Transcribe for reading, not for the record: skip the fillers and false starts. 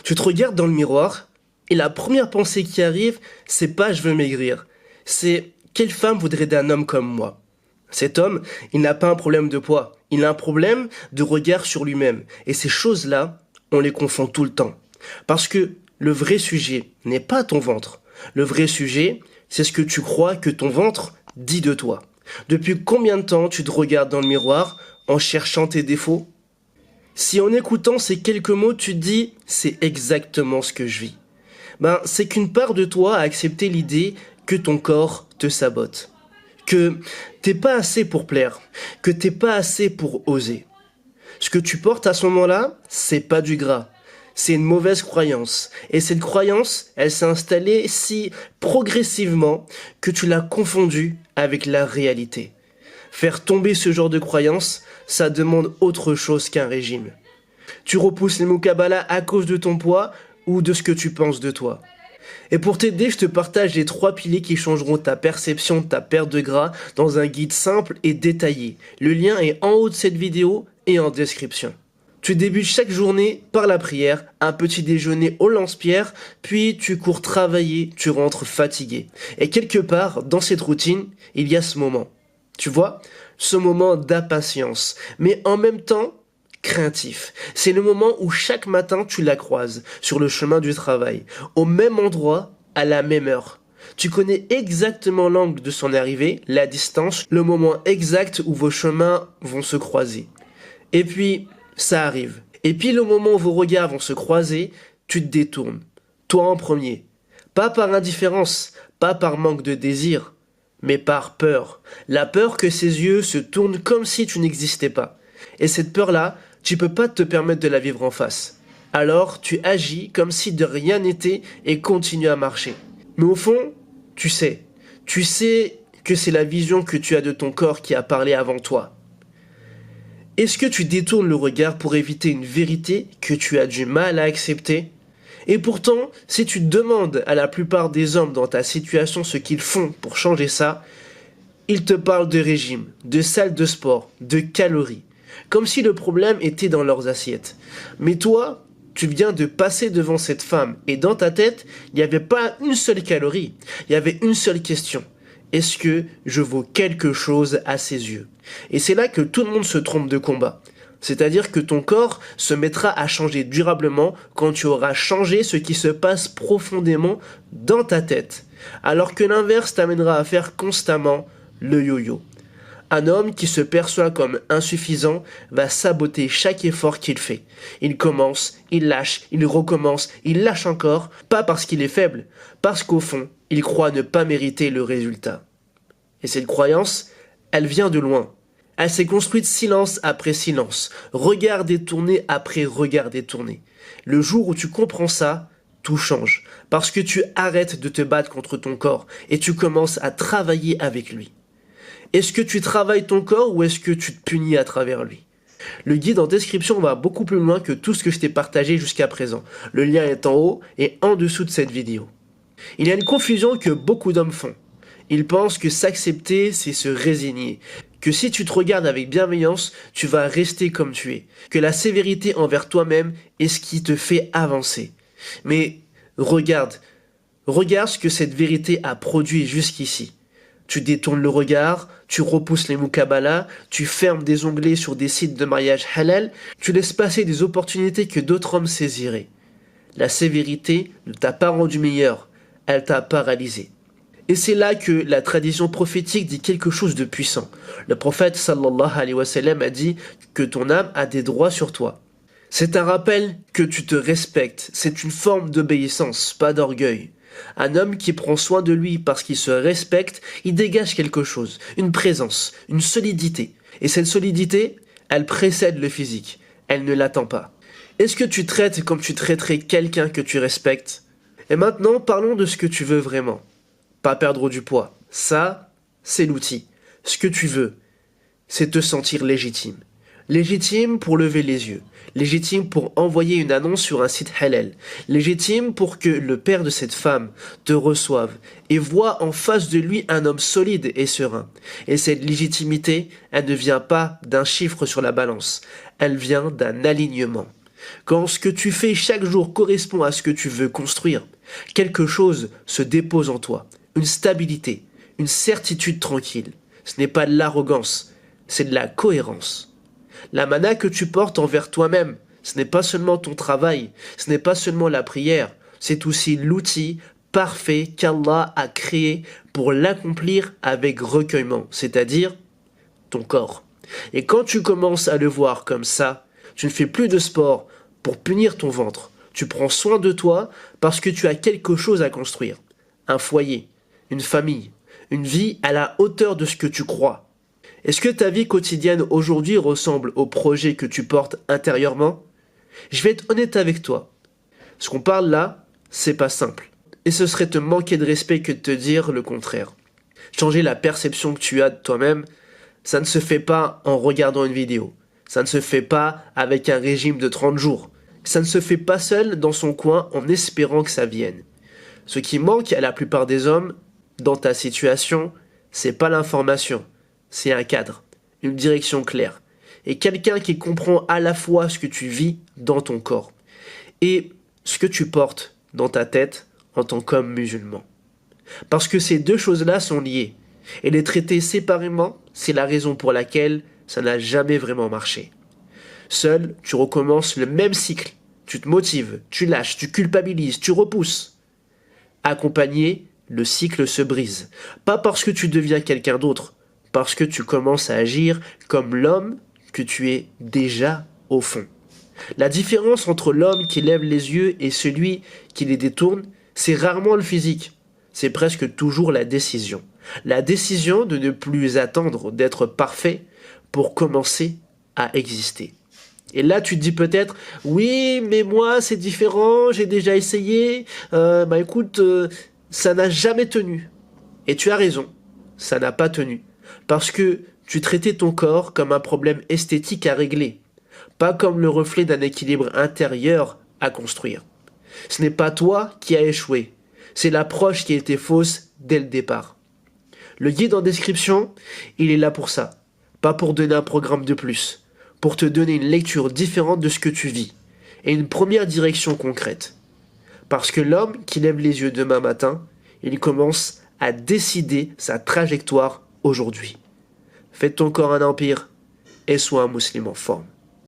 Tu te regardes dans le miroir et la première pensée qui arrive, c'est pas je veux maigrir. C'est quelle femme voudrait d'un homme comme moi? Cet homme, il n'a pas un problème de poids, il a un problème de regard sur lui-même. Et ces choses-là, on les confond tout le temps. Parce que le vrai sujet n'est pas ton ventre. Le vrai sujet, c'est ce que tu crois que ton ventre dit de toi. Depuis combien de temps tu te regardes dans le miroir en cherchant tes défauts? Si en écoutant ces quelques mots, tu te dis « c'est exactement ce que je vis », c'est qu'une part de toi a accepté l'idée que ton corps te sabote. Que t'es pas assez pour plaire, que t'es pas assez pour oser. Ce que tu portes à ce moment-là, c'est pas du gras. C'est une mauvaise croyance. Et cette croyance, elle s'est installée si progressivement que tu l'as confondue avec la réalité. Faire tomber ce genre de croyance, ça demande autre chose qu'un régime. Tu repousses les mukabalas à cause de ton poids ou de ce que tu penses de toi. Et pour t'aider, je te partage les 3 piliers qui changeront ta perception de ta perte de gras dans un guide simple et détaillé. Le lien est en haut de cette vidéo et en description. Tu débutes chaque journée par la prière, un petit déjeuner au lance-pierre, puis tu cours travailler, tu rentres fatigué. Et quelque part, dans cette routine, il y a ce moment. Tu vois, ce moment d'impatience, mais en même temps, craintif. C'est le moment où chaque matin tu la croises sur le chemin du travail, au même endroit, à la même heure. Tu connais exactement l'angle de son arrivée, la distance, le moment exact où vos chemins vont se croiser. Et puis, ça arrive. Et puis, au moment où vos regards vont se croiser, tu te détournes. Toi en premier. Pas par indifférence, pas par manque de désir, mais par peur. La peur que ses yeux se tournent comme si tu n'existais pas. Et cette peur-là, tu peux pas te permettre de la vivre en face. Alors, tu agis comme si de rien n'était et continues à marcher. Mais au fond, tu sais que c'est la vision que tu as de ton corps qui a parlé avant toi. Est-ce que tu détournes le regard pour éviter une vérité que tu as du mal à accepter? Et pourtant, si tu demandes à la plupart des hommes dans ta situation ce qu'ils font pour changer ça, ils te parlent de régime, de salle de sport, de calories. Comme si le problème était dans leurs assiettes. Mais toi, tu viens de passer devant cette femme et dans ta tête, il n'y avait pas une seule calorie, il y avait une seule question. Est-ce que je vaux quelque chose à ses yeux? Et c'est là que tout le monde se trompe de combat. C'est-à-dire que ton corps se mettra à changer durablement quand tu auras changé ce qui se passe profondément dans ta tête. Alors que l'inverse t'amènera à faire constamment le yo-yo. Un homme qui se perçoit comme insuffisant va saboter chaque effort qu'il fait. Il commence, il lâche, il recommence, il lâche encore, pas parce qu'il est faible, parce qu'au fond, il croit ne pas mériter le résultat. Et cette croyance, elle vient de loin. Elle s'est construite silence après silence, regard détourné après regard détourné. Le jour où tu comprends ça, tout change, parce que tu arrêtes de te battre contre ton corps et tu commences à travailler avec lui. Est-ce que tu travailles ton corps ou est-ce que tu te punis à travers lui? Le guide en description va beaucoup plus loin que tout ce que je t'ai partagé jusqu'à présent. Le lien est en haut et en dessous de cette vidéo. Il y a une confusion que beaucoup d'hommes font. Ils pensent que s'accepter, c'est se résigner. Que si tu te regardes avec bienveillance, tu vas rester comme tu es. Que la sévérité envers toi-même est ce qui te fait avancer. Mais regarde ce que cette vérité a produit jusqu'ici. Tu détournes le regard, tu repousses les mukabalas, tu fermes des onglets sur des sites de mariage halal, tu laisses passer des opportunités que d'autres hommes saisiraient. La sévérité ne t'a pas rendu meilleur, elle t'a paralysé. Et c'est là que la tradition prophétique dit quelque chose de puissant. Le prophète sallallahu alayhi wa sallam a dit que ton âme a des droits sur toi. C'est un rappel que tu te respectes, c'est une forme d'obéissance, pas d'orgueil. Un homme qui prend soin de lui parce qu'il se respecte, il dégage quelque chose, une présence, une solidité. Et cette solidité, elle précède le physique, elle ne l'attend pas. Est-ce que tu traites comme tu traiterais quelqu'un que tu respectes? Et maintenant, parlons de ce que tu veux vraiment. Pas perdre du poids, ça, c'est l'outil. Ce que tu veux, c'est te sentir légitime. Légitime pour lever les yeux. Légitime pour envoyer une annonce sur un site halal. Légitime pour que le père de cette femme te reçoive et voit en face de lui un homme solide et serein. Et cette légitimité, elle ne vient pas d'un chiffre sur la balance. Elle vient d'un alignement. Quand ce que tu fais chaque jour correspond à ce que tu veux construire, quelque chose se dépose en toi, une stabilité, une certitude tranquille. Ce n'est pas de l'arrogance, c'est de la cohérence. La mana que tu portes envers toi-même, ce n'est pas seulement ton travail, ce n'est pas seulement la prière, c'est aussi l'outil parfait qu'Allah a créé pour l'accomplir avec recueillement, c'est-à-dire ton corps. Et quand tu commences à le voir comme ça, tu ne fais plus de sport pour punir ton ventre. Tu prends soin de toi parce que tu as quelque chose à construire. Un foyer, une famille, une vie à la hauteur de ce que tu crois. Est-ce que ta vie quotidienne aujourd'hui ressemble au projet que tu portes intérieurement? Je vais être honnête avec toi. Ce qu'on parle là, c'est pas simple. Et ce serait te manquer de respect que de te dire le contraire. Changer la perception que tu as de toi-même, ça ne se fait pas en regardant une vidéo. Ça ne se fait pas avec un régime de 30 jours. Ça ne se fait pas seul dans son coin en espérant que ça vienne. Ce qui manque à la plupart des hommes, dans ta situation, c'est pas l'information. C'est un cadre, une direction claire. Et quelqu'un qui comprend à la fois ce que tu vis dans ton corps et ce que tu portes dans ta tête en tant qu'homme musulman. Parce que ces deux choses-là sont liées. Et les traiter séparément, c'est la raison pour laquelle ça n'a jamais vraiment marché. Seul, tu recommences le même cycle. Tu te motives, tu lâches, tu culpabilises, tu repousses. Accompagné, le cycle se brise. Pas parce que tu deviens quelqu'un d'autre, parce que tu commences à agir comme l'homme que tu es déjà au fond. La différence entre l'homme qui lève les yeux et celui qui les détourne, c'est rarement le physique. C'est presque toujours la décision. La décision de ne plus attendre d'être parfait pour commencer à exister. Et là, tu te dis peut-être, oui, mais moi, c'est différent, j'ai déjà essayé, écoute, ça n'a jamais tenu. Et tu as raison, ça n'a pas tenu. Parce que tu traitais ton corps comme un problème esthétique à régler, pas comme le reflet d'un équilibre intérieur à construire. Ce n'est pas toi qui as échoué, c'est l'approche qui était fausse dès le départ. Le guide en description, il est là pour ça, pas pour donner un programme de plus, pour te donner une lecture différente de ce que tu vis, et une première direction concrète. Parce que l'homme qui lève les yeux demain matin, il commence à décider sa trajectoire aujourd'hui. Fais de ton corps un empire, et sois un musulman en forme.